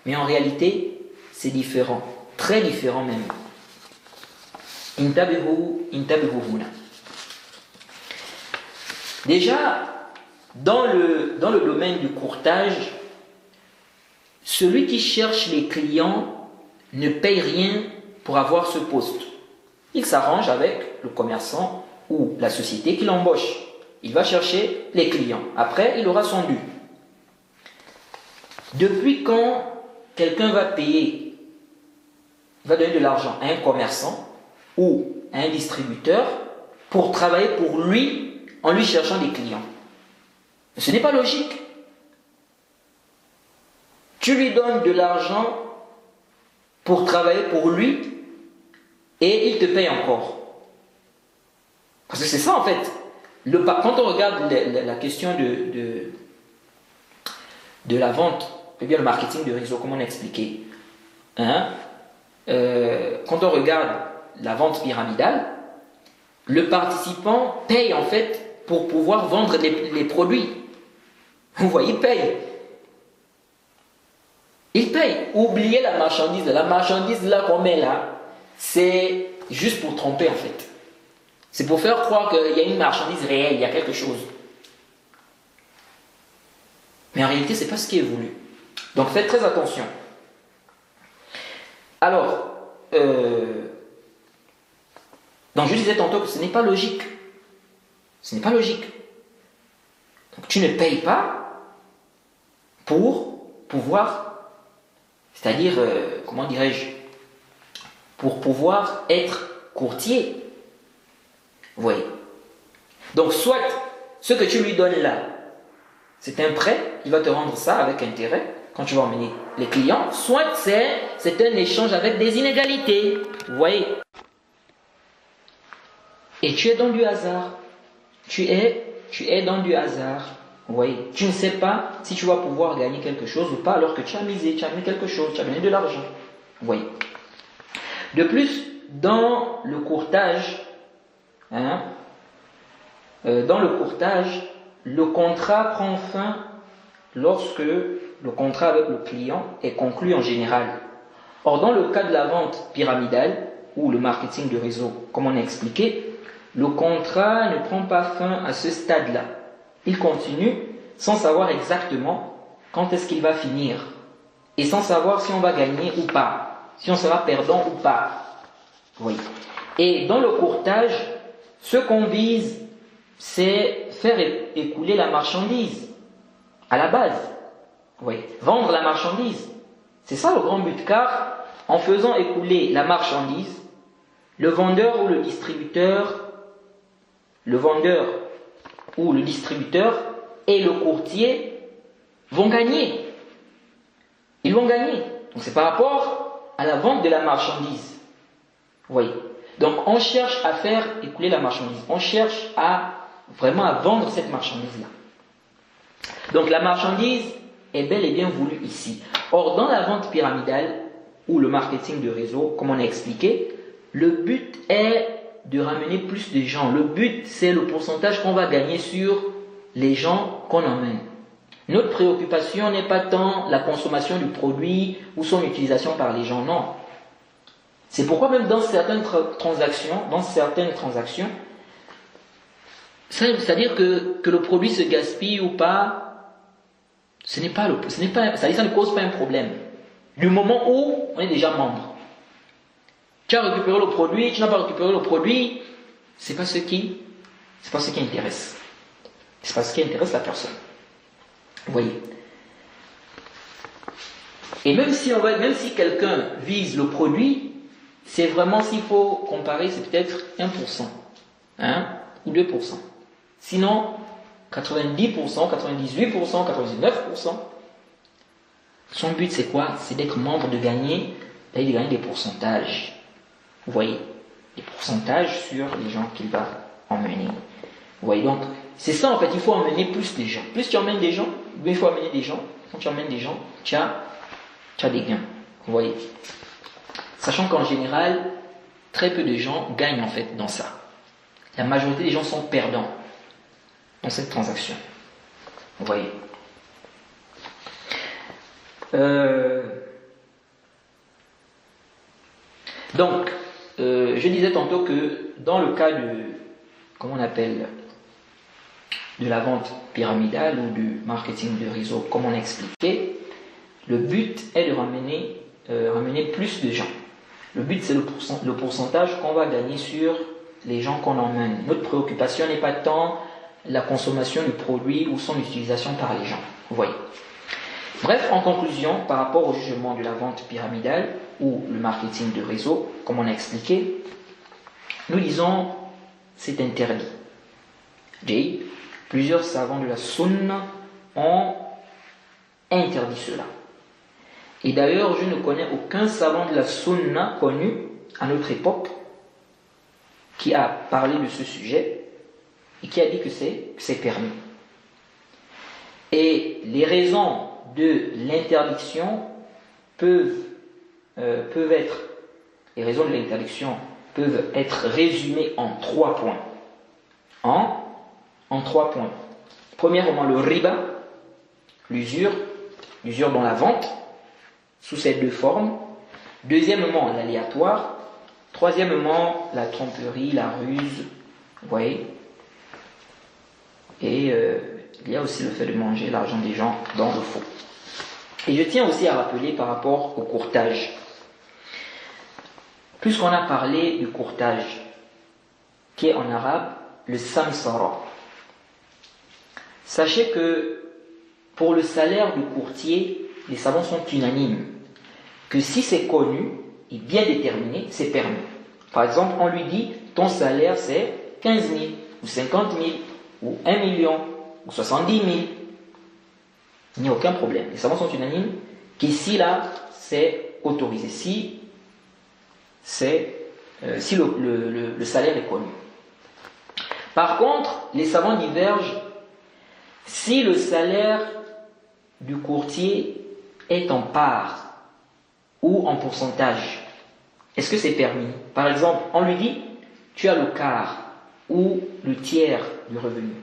Mais en réalité, c'est différent. Très différent même. Intabihu huna. Déjà, dans le domaine du courtage, celui qui cherche les clients ne paye rien pour avoir ce poste. Il s'arrange avec le commerçant ou la société qui l'embauche. Il va chercher les clients. Après, il aura son dû. Depuis quand quelqu'un va payer, va donner de l'argent à un commerçant ou à un distributeur pour travailler pour lui en lui cherchant des clients? Ce n'est pas logique. Tu lui donnes de l'argent pour travailler pour lui et il te paye encore. Parce que c'est ça en fait. Quand on regarde la question de la vente, ou bien le marketing de réseau, comme on a expliqué, quand on regarde la vente pyramidale, le participant paye en fait pour pouvoir vendre les produits. Vous voyez, il paye. Il paye. Oubliez la marchandise. La marchandise là qu'on met là, c'est juste pour tromper en fait. C'est pour faire croire qu'il y a une marchandise réelle, il y a quelque chose. Mais en réalité, ce n'est pas ce qui est voulu. Donc faites très attention. Alors, donc je disais tantôt que ce n'est pas logique. Ce n'est pas logique. Donc tu ne payes pas pour pouvoir, c'est-à-dire, comment dirais-je, pour pouvoir être courtier. Vous voyez. Donc soit ce que tu lui donnes là, c'est un prêt, il va te rendre ça avec intérêt. quand tu vas emmener les clients, soit c'est un échange avec des inégalités. Vous voyez? Et tu es dans du hasard. Tu es dans du hasard. Vous voyez? Tu ne sais pas si tu vas pouvoir gagner quelque chose ou pas alors que tu as misé, tu as mis quelque chose, tu as donné de l'argent. Vous voyez? De plus, dans le courtage, le contrat prend fin lorsque le contrat avec le client est conclu en général. Or, dans le cas de la vente pyramidale ou le marketing de réseau, comme on a expliqué, le contrat ne prend pas fin à ce stade-là. Il continue sans savoir exactement quand est-ce qu'il va finir et sans savoir si on va gagner ou pas, si on sera perdant ou pas. Oui. Et dans le courtage, ce qu'on vise, c'est faire écouler la marchandise à la base. Oui. Vendre la marchandise. C'est ça le grand but, car en faisant écouler la marchandise, le vendeur ou le distributeur et le courtier vont gagner. Ils vont gagner. Donc c'est par rapport à la vente de la marchandise. Vous voyez. Donc on cherche à faire écouler la marchandise. On cherche vraiment à vendre cette marchandise-là. Donc la marchandise est bel et bien voulue ici. Or dans la vente pyramidale ou le marketing de réseau, comme on a expliqué, le but est de ramener plus de gens. Le but, c'est le pourcentage qu'on va gagner sur les gens qu'on emmène. Notre préoccupation n'est pas tant la consommation du produit ou son utilisation par les gens, non. C'est pourquoi même dans certaines transactions, c'est-à-dire que le produit se gaspille ou pas, ça ne cause pas un problème. Du moment où on est déjà membre. Tu as récupéré le produit, tu n'as pas récupéré le produit, c'est pas ce qui intéresse. C'est pas ce qui intéresse la personne. Vous voyez. Et même si quelqu'un vise le produit, c'est vraiment, s'il faut comparer, c'est peut-être 1%, ou 2%. Sinon, 90%, 98%, 99%, son but c'est quoi? C'est d'être membre, de gagner des pourcentages. Vous voyez, des pourcentages sur les gens qu'il va emmener. Vous voyez, donc, c'est ça en fait, il faut emmener plus de gens. Plus tu emmènes des gens, il faut amener des gens. Quand tu emmènes des gens, tu as des gains. Vous voyez. Sachant qu'en général, très peu de gens gagnent en fait dans ça. La majorité des gens sont perdants dans cette transaction. Vous voyez. Donc, je disais tantôt que dans le cas de la vente pyramidale ou du marketing de réseau, comme on a expliqué, le but est de ramener plus de gens. Le but, c'est le pourcentage qu'on va gagner sur les gens qu'on emmène. Notre préoccupation n'est pas tant la consommation du produit ou son utilisation par les gens. Vous voyez. Bref, en conclusion, par rapport au jugement de la vente pyramidale ou le marketing de réseau, comme on a expliqué, nous disons c'est interdit. Plusieurs savants de la Sunna ont interdit cela. Et d'ailleurs, je ne connais aucun savant de la Sunna connu à notre époque qui a parlé de ce sujet et qui a dit que c'est permis. Et les raisons de l'interdiction peuvent être résumées en 3 points. En 3 points. Premièrement, le riba, l'usure dans la vente, sous ces 2 formes. Deuxièmement, l'aléatoire. Troisièmement, la tromperie, la ruse. Vous voyez. Et il y a aussi le fait de manger l'argent des gens dans le faux. Et je tiens aussi à rappeler par rapport au courtage. Puisqu'on a parlé du courtage, qui est en arabe le samsara. Sachez que pour le salaire du courtier, les savants sont unanimes que si c'est connu et bien déterminé, c'est permis. Par exemple, on lui dit ton salaire c'est 15 000 ou 50 000 ou 1 million ou 70 000. Il n'y a aucun problème. Les savants sont unanimes qu'ici là, c'est autorisé, si le salaire est connu. Par contre, les savants divergent si le salaire du courtier est en part ou en pourcentage. Est-ce que c'est permis? Par exemple, on lui dit, tu as le quart ou le tiers du revenu,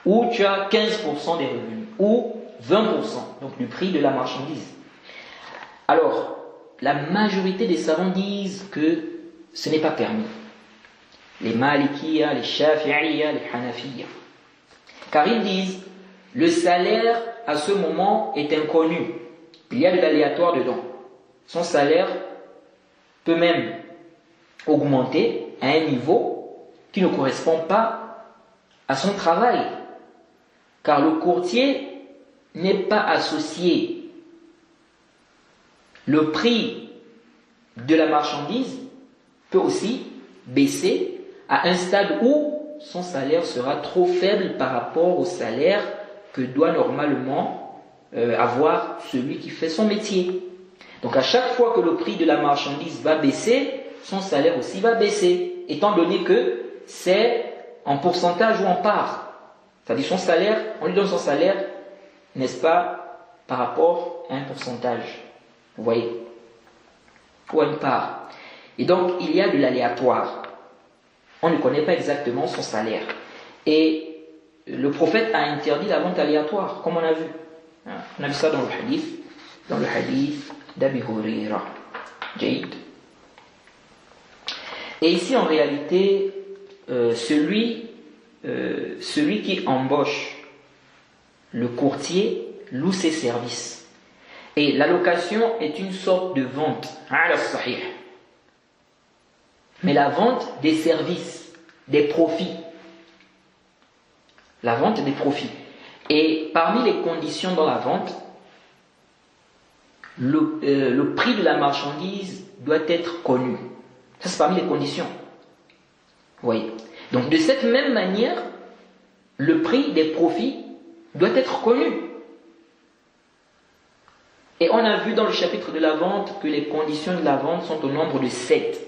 ou tu as 15% des revenus, ou 20%, donc du prix de la marchandise. Alors, la majorité des savants disent que ce n'est pas permis. Les Malikiya, les Shafi'iyya, les Hanafiyya. Car ils disent, le salaire à ce moment est inconnu. Il y a de l'aléatoire dedans. Son salaire peut même augmenter à un niveau qui ne correspond pas à son travail. Car le courtier n'est pas associé. Le prix de la marchandise peut aussi baisser à un stade où son salaire sera trop faible par rapport au salaire que doit normalement avoir celui qui fait son métier. Donc à chaque fois que le prix de la marchandise va baisser, son salaire aussi va baisser, étant donné que c'est en pourcentage ou en part. C'est-à-dire son salaire, on lui donne son salaire, n'est-ce pas, par rapport à un pourcentage. Vous voyez? Ou à une part. Et donc il y a de l'aléatoire. On ne connaît pas exactement son salaire. Et le prophète a interdit la vente aléatoire, comme on a vu. On a vu ça dans le hadith d'Abi Huraira. Jaïd. Et ici, en réalité, celui qui embauche le courtier loue ses services. Et la location est une sorte de vente, ala sahih. Mais la vente des services, des profits. La vente des profits. Et parmi les conditions dans la vente, le prix de la marchandise doit être connu. Ça, c'est parmi les conditions. Vous voyez. Donc, de cette même manière, le prix des profits doit être connu. Et on a vu dans le chapitre de la vente que les conditions de la vente sont au nombre de 7.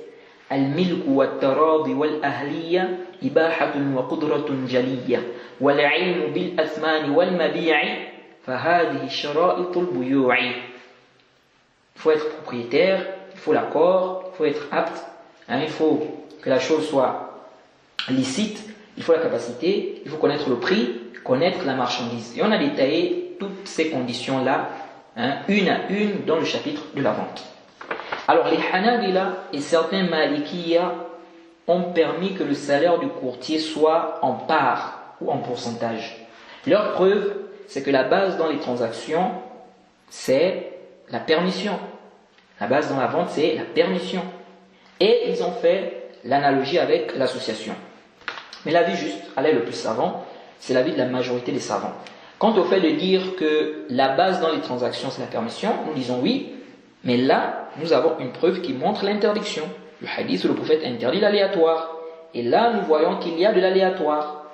الملك والتراضي والأهلية إباحة وقدرة جلية والعلم بالأثمان والمبيع فهذه شرائط البيوع. Il faut être propriétaire, il faut l'accord, il faut être apte, il faut que la chose soit licite, il faut la capacité, il faut connaître le prix, connaître la marchandise. Et on a détaillé toutes ces conditions-là, une à une, dans le chapitre de la vente. Alors les Hanabila et certains Malikiya ont permis que le salaire du courtier soit en part ou en pourcentage. Leur preuve, c'est que la base dans les transactions, c'est la permission. La base dans la vente, c'est la permission. Et ils ont fait l'analogie avec l'association. Mais l'avis juste, allez le plus savant, c'est l'avis de la majorité des savants. Quant au fait de dire que la base dans les transactions, c'est la permission, nous disons oui, mais là, nous avons une preuve qui montre l'interdiction. Le hadith où le prophète interdit l'aléatoire. Et là, nous voyons qu'il y a de l'aléatoire.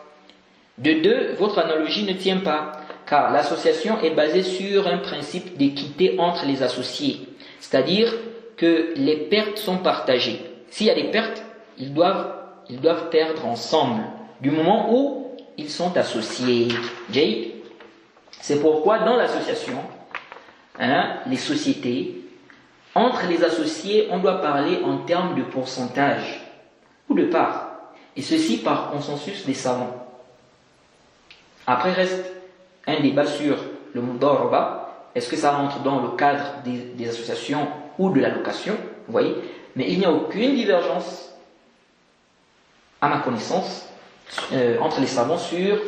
De deux, votre analogie ne tient pas, car l'association est basée sur un principe d'équité entre les associés. C'est-à-dire que les pertes sont partagées. S'il y a des pertes, ils doivent perdre ensemble, du moment où ils sont associés. C'est pourquoi dans l'association, les sociétés, entre les associés, on doit parler en termes de pourcentage ou de part. Et ceci par consensus des savants. Après reste un débat sur le mudaraba. Est-ce que ça entre dans le cadre des associations ou de la location? Vous voyez? Mais il n'y a aucune divergence, à ma connaissance, entre les savants sur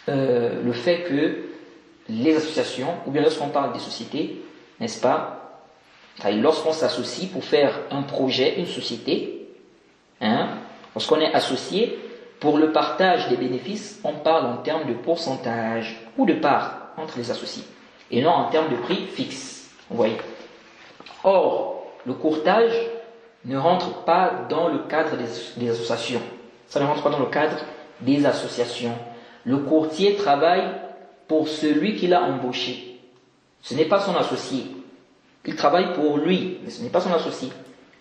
le fait que les associations, ou bien lorsqu'on parle des sociétés, n'est-ce pas? Lorsqu'on s'associe pour faire un projet, une société, lorsqu'on est associé, pour le partage des bénéfices, on parle en termes de pourcentage ou de part entre les associés, et non en termes de prix fixe. Vous voyez. Or, le courtage ne rentre pas dans le cadre des associations. Ça ne rentre pas dans le cadre des associations. Le courtier travaille pour celui qui l'a embauché. Ce n'est pas son associé. Il travaille pour lui, mais ce n'est pas son associé.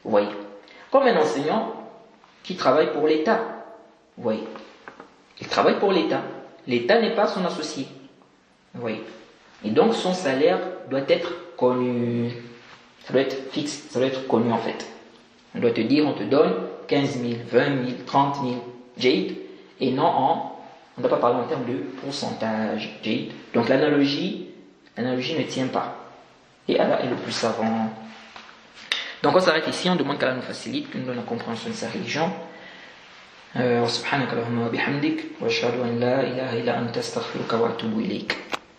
Vous voyez. Comme un enseignant qui travaille pour l'État. Vous voyez. Il travaille pour l'État. L'État n'est pas son associé. Vous voyez. Et donc son salaire doit être connu. Ça doit être fixe, ça doit être connu en fait. On doit te dire, on te donne 15 000, 20 000, 30 000 jade, et non on ne doit pas parler en termes de pourcentage jade. Donc l'analogie ne tient pas. Et Allah est le plus savant. Donc on s'arrête ici, on demande qu'Allah nous facilite, qu'il nous donne la compréhension de sa religion. Subhanaka Allahumma wa bihamdik, wa ashhadu an la ilaha illa anta astaghfiruka wa atubu ilayk.